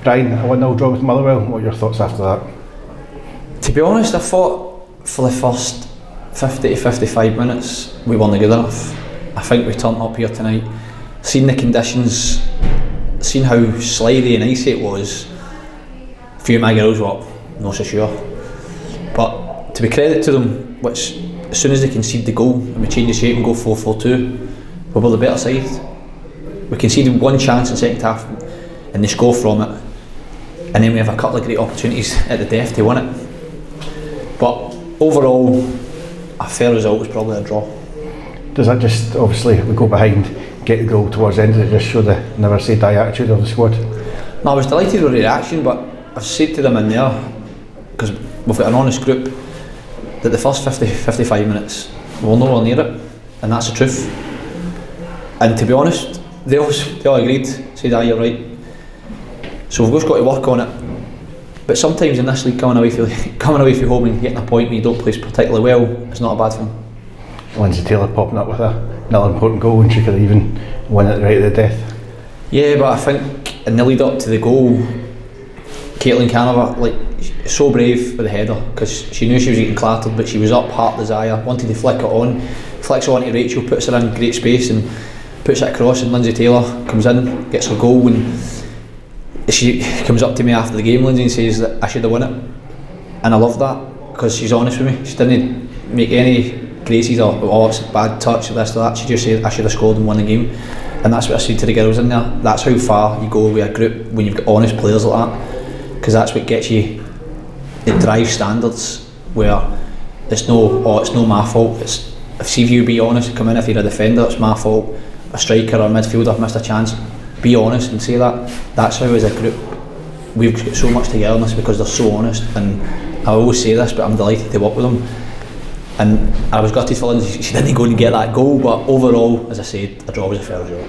Brian, a 1-0 draw with Motherwell. What are your thoughts after that? To be honest, I thought for the first 50 to 55 minutes we weren't good enough. I think we turned up here tonight, seen the conditions, seen how slidey and icy it was. A few of my girls were up, not so sure. But to be credit to them, which as soon as they concede the goal and we change the shape and go 4-4-2, we were the better side. We conceded one chance in the second half and they score from it, and then we have a couple of great opportunities at the death to win it. But overall, a fair result was probably a draw. Does that just, obviously, we go behind, get the goal towards the end, does it just show the never say die attitude of the squad? No, I was delighted with the reaction, but I've said to them in there, because we've got an honest group, that the first 50-55 minutes we were nowhere near it, and that's the truth. And to be honest, they all agreed, said, you're right. So we've just got to work on it. But sometimes in this league, coming away from home and getting a point when you don't play particularly well, it's not a bad thing. Lindsay Taylor popping up with another important goal, and she could even win it right at the death. Yeah, but I think in the lead up to the goal, Caitlin Canaver, so brave with the header, because she knew she was getting clattered, but she was up, heart desire, wanted to flick it on, flicks it on to Rachel, puts her in great space and puts it across, and Lindsay Taylor comes in, gets her goal, and she comes up to me after the game, Lindsay, and says that I should have won it. And I love that, because she's honest with me. She didn't make any graces or, oh, it's a bad touch, this or that. She just said I should have scored and won the game. And that's what I said to the girls in there. That's how far you go with a group when you've got honest players like that, because that's what gets you, it drives standards where it's no my fault. It's, if you be honest, come in, if you're a defender, it's my fault. A striker or a midfielder missed a chance, be honest and say that. That's how, as a group, we've got so much togetherness because they're so honest. And I always say this, but I'm delighted to work with them. And I was gutted for Lindsay, she didn't go and get that goal, but overall, as I said, a draw was a fair result.